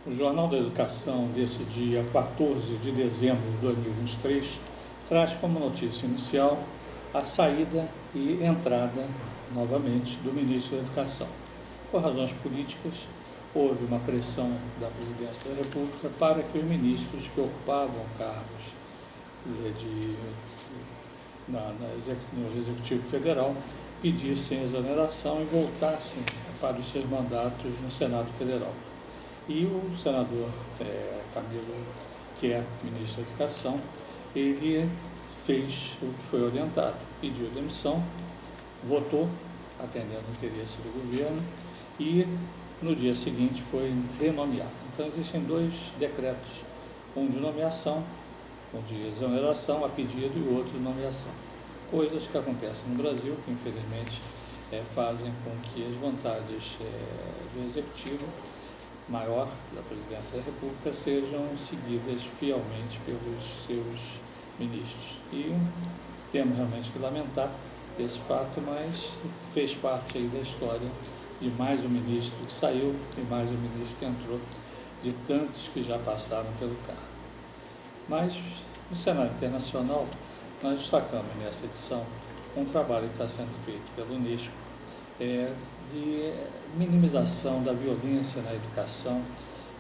O Jornal da Educação, desse dia 14 de dezembro de 2023, traz como notícia inicial a saída e entrada, novamente, do ministro da Educação. Por razões políticas, houve uma pressão da Presidência da República para que os ministros que ocupavam cargos no Executivo Federal pedissem exoneração e voltassem para os seus mandatos no Senado Federal. E o senador Camilo, que é ministro da Educação, ele fez o que foi orientado, pediu demissão, votou, atendendo o interesse do governo, e no dia seguinte foi renomeado. Então existem dois decretos, um de nomeação, um de exoneração a pedido e outro de nomeação. Coisas que acontecem no Brasil, que infelizmente fazem com que as vontades do Executivo maior, da Presidência da República, sejam seguidas fielmente pelos seus ministros. E temos realmente que lamentar esse fato, mas fez parte aí da história de mais um ministro que saiu e mais um ministro que entrou, de tantos que já passaram pelo cargo. Mas, no cenário internacional, nós destacamos nessa edição um trabalho que está sendo feito pela Unesco de minimização da violência na educação,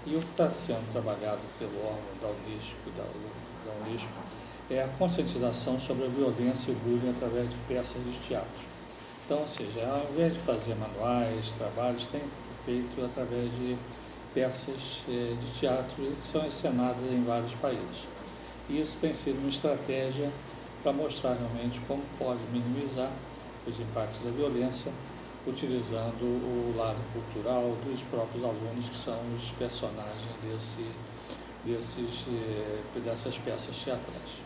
e o que está sendo trabalhado pelo órgão da Unesco é a conscientização sobre a violência e o bullying através de peças de teatro. Então, ou seja, ao invés de fazer manuais, trabalhos, tem feito através de peças de teatro que são encenadas em vários países. E isso tem sido uma estratégia para mostrar realmente como pode minimizar os impactos da violência, utilizando o lado cultural dos próprios alunos, que são os personagens dessas peças teatrais.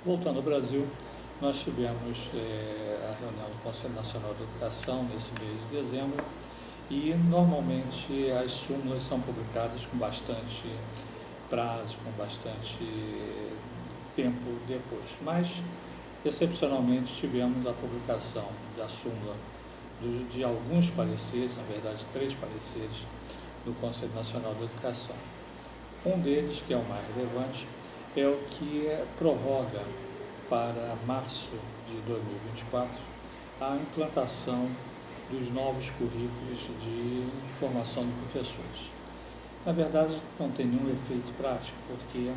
Voltando ao Brasil, nós tivemos a reunião do Conselho Nacional de Educação nesse mês de dezembro, e normalmente as súmulas são publicadas com bastante prazo, com bastante tempo depois, mas excepcionalmente tivemos a publicação da súmula de alguns pareceres, na verdade 3 pareceres, do Conselho Nacional de Educação. Um deles, que é o mais relevante, é o que prorroga para março de 2024 a implantação dos novos currículos de formação de professores. Na verdade, não tem nenhum efeito prático, porque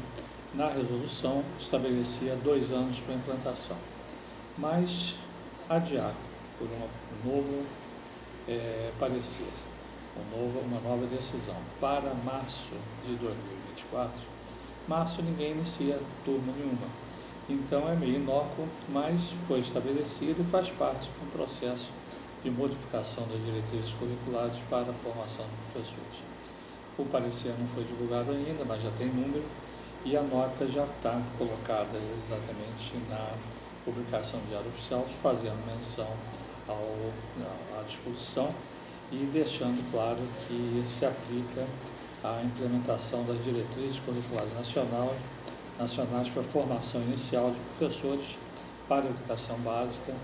na resolução estabelecia 2 anos para a implantação, mas adiar por um novo parecer, uma nova decisão para março de 2024. Março ninguém inicia turma nenhuma, então é meio inócuo, mas foi estabelecido e faz parte de um processo de modificação das diretrizes curriculares para a formação de professores. O parecer não foi divulgado ainda, mas já tem número, e a nota já está colocada exatamente na publicação do Diário Oficial, fazendo menção à disposição e deixando claro que isso se aplica à implementação das diretrizes curriculares nacionais para a formação inicial de professores para a educação básica,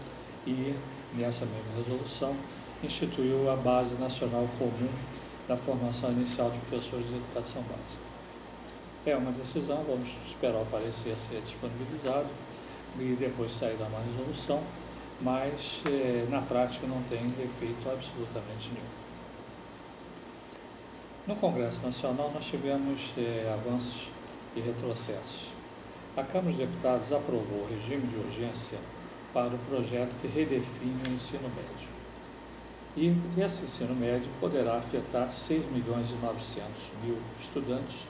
e, nessa mesma resolução, instituiu a Base Nacional Comum da Formação Inicial de Professores de Educação Básica. É uma decisão, vamos esperar o parecer ser disponibilizado e depois sair da uma resolução, mas na prática não tem efeito absolutamente nenhum. No Congresso Nacional nós tivemos avanços e retrocessos. A Câmara dos Deputados aprovou o regime de urgência para o projeto que redefine o ensino médio. E esse ensino médio poderá afetar 6.900.000 estudantes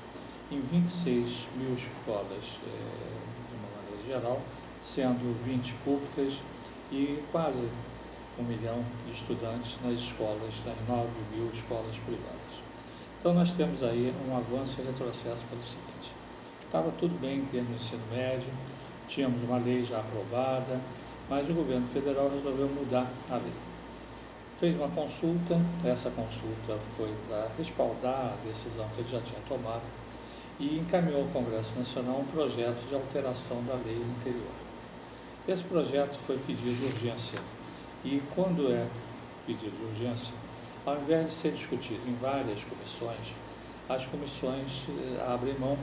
em 26 mil escolas, de uma maneira geral, sendo 20 públicas e quase 1 milhão de estudantes nas 9 mil escolas privadas. Então nós temos aí um avanço e retrocesso pelo seguinte: estava tudo bem em termos de ensino médio, tínhamos uma lei já aprovada, mas o governo federal resolveu mudar a lei. Fez uma consulta, essa consulta foi para respaldar a decisão que ele já tinha tomado, e encaminhou ao Congresso Nacional um projeto de alteração da lei anterior. Esse projeto foi pedido de urgência, e quando é pedido de urgência, Ao invés de ser discutido em várias comissões, as comissões abrem mão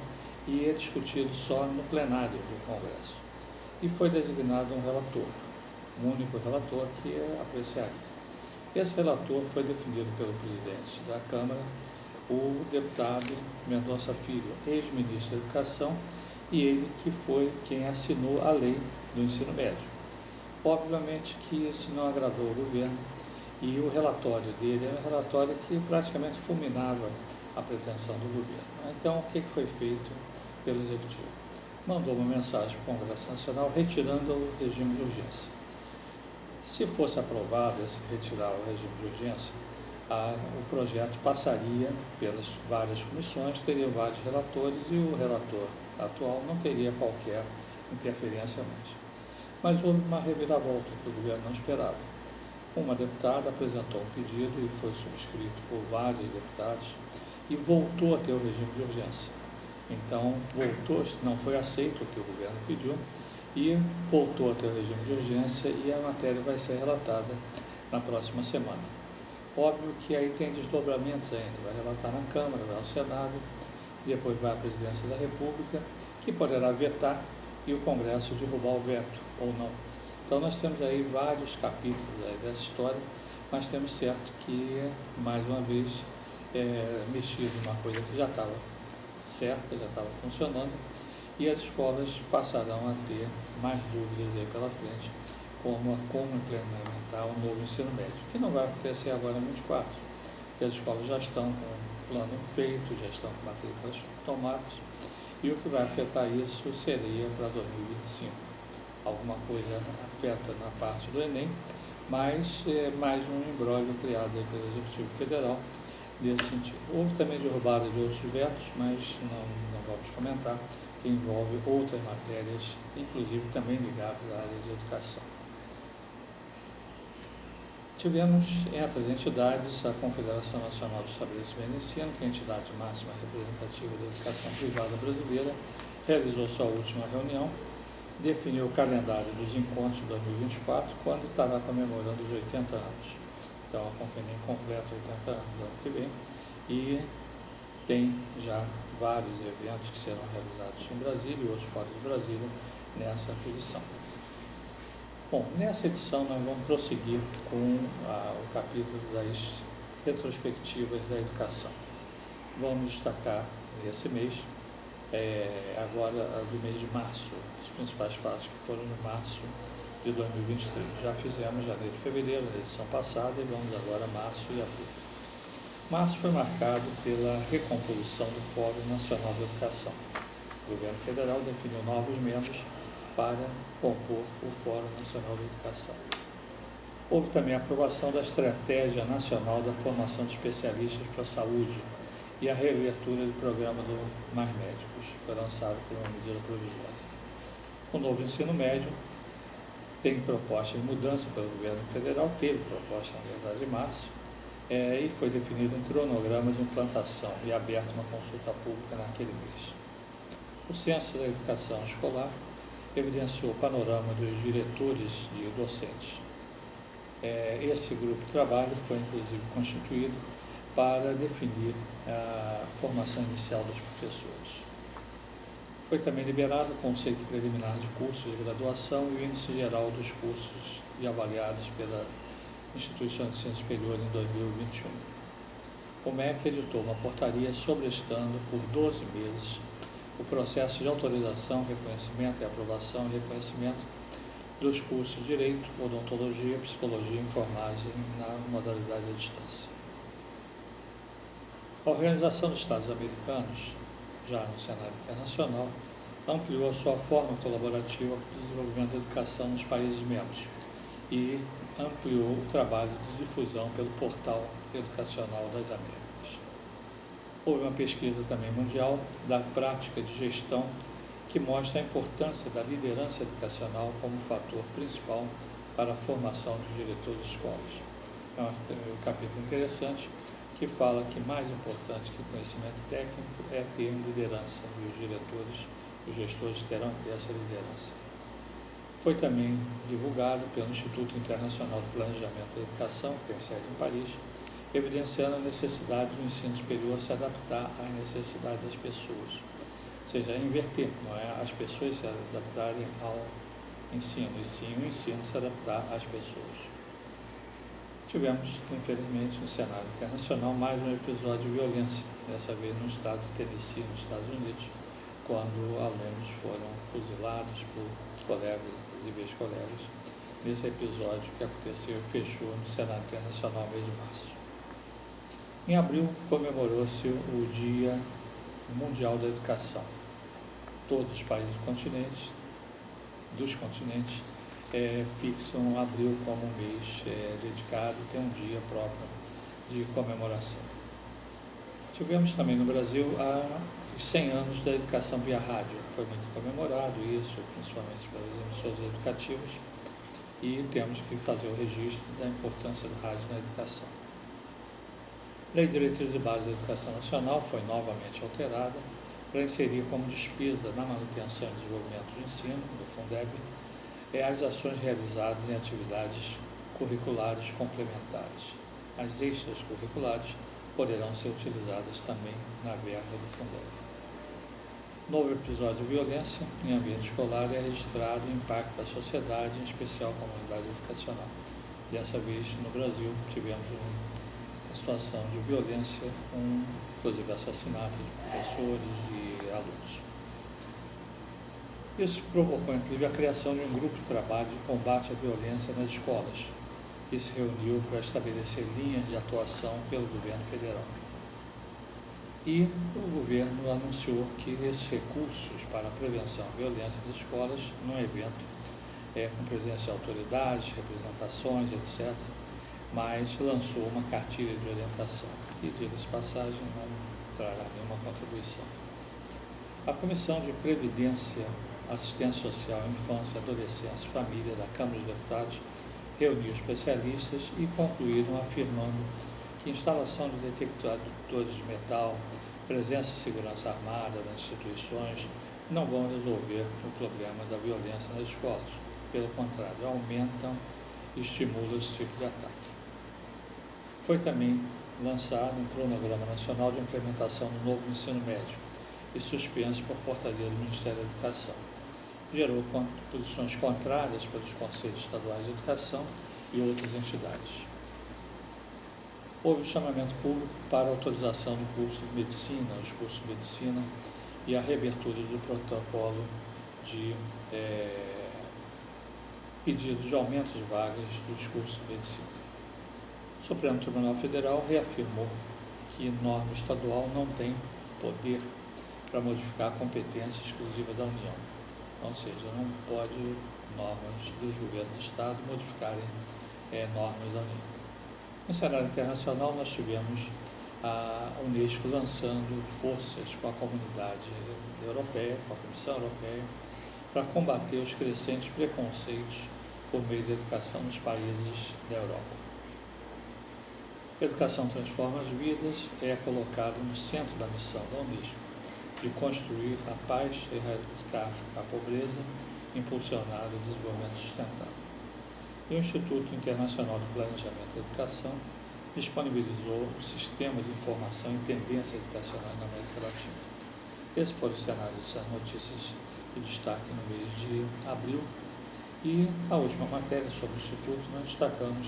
e é discutido só no plenário do Congresso. E foi designado um relator, um único relator que é apreciaria. Esse relator foi definido pelo presidente da Câmara, o deputado Mendonça Filho, ex-ministro da Educação, e ele que foi quem assinou a lei do ensino médio. Obviamente que isso não agradou o governo e o relatório dele é um relatório que praticamente fulminava a pretensão do governo. Então, o que foi feito pelo Executivo? Mandou uma mensagem para o Congresso Nacional retirando o regime de urgência. Se fosse aprovado esse retirar o regime de urgência, o projeto passaria pelas várias comissões, teria vários relatores e o relator atual não teria qualquer interferência mais. Mas houve uma reviravolta que o governo não esperava. Uma deputada apresentou um pedido e foi subscrito por vários deputados e voltou a ter o regime de urgência. Então, não foi aceito o que o governo pediu e voltou a ter o regime de urgência e a matéria vai ser relatada na próxima semana. Óbvio que aí tem desdobramentos ainda, vai relatar na Câmara, vai ao Senado, depois vai à Presidência da República, que poderá vetar e o Congresso derrubar o veto ou não. Então nós temos aí vários capítulos aí dessa história, mas temos certo que, mais uma vez, mexido em uma coisa que já estava certa, já estava funcionando, e as escolas passarão a ter mais dúvidas aí pela frente, como implementar o novo ensino médio, que não vai acontecer agora em 24, porque as escolas já estão com o plano feito, já estão com matrículas tomadas, e o que vai afetar isso seria para 2025. Alguma coisa afeta na parte do Enem, mas é mais um imbróglio criado pelo Executivo Federal nesse sentido. Houve também derrubada de outros vetos, mas não vamos comentar, que envolve outras matérias, inclusive também ligadas à área de educação. Tivemos entre as entidades a Confederação Nacional do Estabelecimento de Ensino, que é a entidade máxima representativa da educação privada brasileira, realizou sua última reunião, definiu o calendário dos encontros de 2024, quando estará comemorando os 80 anos. Então, a conferência completa 80 anos no ano que vem e tem já vários eventos que serão realizados em Brasília e outros fora de Brasília nessa edição. Bom, nessa edição nós vamos prosseguir com o capítulo das retrospectivas da educação. Vamos destacar esse mês, agora do mês de março, os principais fatos que foram de março de 2023. Já fizemos janeiro e fevereiro, na edição passada, e vamos agora a março e abril. Março foi marcado pela recomposição do Fórum Nacional de Educação. O governo federal definiu novos membros para compor o Fórum Nacional de Educação. Houve também a aprovação da Estratégia Nacional da Formação de Especialistas para a Saúde e a reabertura do programa do Mais Médicos, que foi lançado por uma medida provisória. O novo ensino médio tem proposta de mudança pelo governo federal, teve proposta, na verdade, em março, e foi definido um cronograma de implantação e aberta uma consulta pública naquele mês. O Censo da Educação Escolar evidenciou o panorama dos diretores e docentes. Esse grupo de trabalho foi, inclusive, constituído para definir a formação inicial dos professores. Foi também liberado o conceito preliminar de cursos de graduação e o índice geral dos cursos e avaliados pela Instituição de Ensino Superior em 2021. O MEC editou uma portaria sobrestando por 12 meses o processo de autorização, reconhecimento e aprovação e reconhecimento dos cursos de Direito, Odontologia, Psicologia e Enfermagem na modalidade à distância. A Organização dos Estados Americanos, já no cenário internacional, ampliou a sua forma colaborativa para o desenvolvimento da educação nos países membros e ampliou o trabalho de difusão pelo Portal Educacional das Américas. Houve uma pesquisa também mundial da prática de gestão que mostra a importância da liderança educacional como fator principal para a formação dos diretores de escolas. É um capítulo interessante que fala que mais importante que conhecimento técnico é ter liderança, e os diretores, os gestores terão que ter essa liderança. Foi também divulgado pelo Instituto Internacional de Planejamento da Educação, que tem sede em Paris, evidenciando a necessidade do ensino superior se adaptar às necessidades das pessoas, ou seja, inverter, não é as pessoas se adaptarem ao ensino, e sim o ensino se adaptar às pessoas. Tivemos, infelizmente, no cenário internacional, mais um episódio de violência, dessa vez no estado de Tennessee, nos Estados Unidos, quando alunos foram fuzilados por colegas, inclusive ex-colegas, nesse episódio que aconteceu e fechou no cenário internacional no mês de março. Em abril, comemorou-se o Dia Mundial da Educação. Todos os países dos continentes fixam abril como um mês dedicado, tem um dia próprio de comemoração. Tivemos também no Brasil os 100 anos da educação via rádio. Foi muito comemorado isso, principalmente pelas emissoras educativas, e temos que fazer o registro da importância do rádio na educação. Lei de Diretrizes e Bases da Educação Nacional foi novamente alterada para inserir como despesa na manutenção e desenvolvimento do ensino, do Fundeb, as ações realizadas em atividades curriculares complementares. As extras curriculares poderão ser utilizadas também na verba do Fundeb. Novo episódio de violência em ambiente escolar é registrado o impacto da sociedade, em especial a comunidade educacional. Dessa vez, no Brasil, tivemos uma situação de violência, inclusive assassinato de professores e alunos. Isso provocou, inclusive, a criação de um grupo de trabalho de combate à violência nas escolas, que se reuniu para estabelecer linhas de atuação pelo governo federal. E o governo anunciou que esses recursos para a prevenção à violência nas escolas, num evento com presença de autoridades, representações, etc., mas lançou uma cartilha de orientação, que, diga-se de passagem, não trará nenhuma contribuição. A Comissão de Previdência, Assistência Social, Infância, Adolescência e Família da Câmara dos Deputados reuniu especialistas e concluíram afirmando que instalação de detectores de metal, presença e segurança armada nas instituições não vão resolver o problema da violência nas escolas. Pelo contrário, aumentam e estimulam esse tipo de ataque. Foi também lançado um cronograma nacional de implementação do novo ensino médio e suspenso por portaria do Ministério da Educação. Gerou posições contrárias pelos Conselhos Estaduais de Educação e outras entidades. Houve chamamento público para autorização do curso de medicina, os cursos de medicina, e a reabertura do protocolo de pedido de aumento de vagas dos cursos de medicina. O Supremo Tribunal Federal reafirmou que norma estadual não tem poder para modificar a competência exclusiva da União, ou seja, não pode normas dos governos do Estado modificarem normas da União. No cenário internacional, nós tivemos a Unesco lançando forças com a comunidade europeia, com a Comissão Europeia, para combater os crescentes preconceitos por meio da educação nos países da Europa. Educação transforma as vidas é colocado no centro da missão da Unesco, de construir a paz e erradicar a pobreza, impulsionar o desenvolvimento sustentável. E o Instituto Internacional de Planejamento da Educação disponibilizou um sistema de informação e tendências educacionais na América Latina. Esses foram os cenários dessas notícias de destaque no mês de abril. E a última matéria sobre o Instituto, nós destacamos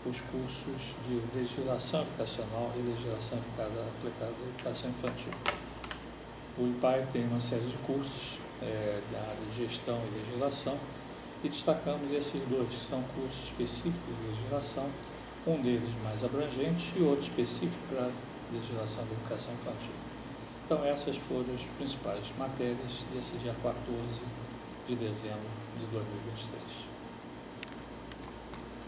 os cursos de legislação educacional e legislação aplicada à educação infantil. O IPAE tem uma série de cursos da área de gestão e legislação, e destacamos esses dois, que são cursos específicos de legislação, um deles mais abrangente e outro específico para a legislação da educação infantil. Então essas foram as principais matérias desse dia 14 de dezembro de 2023.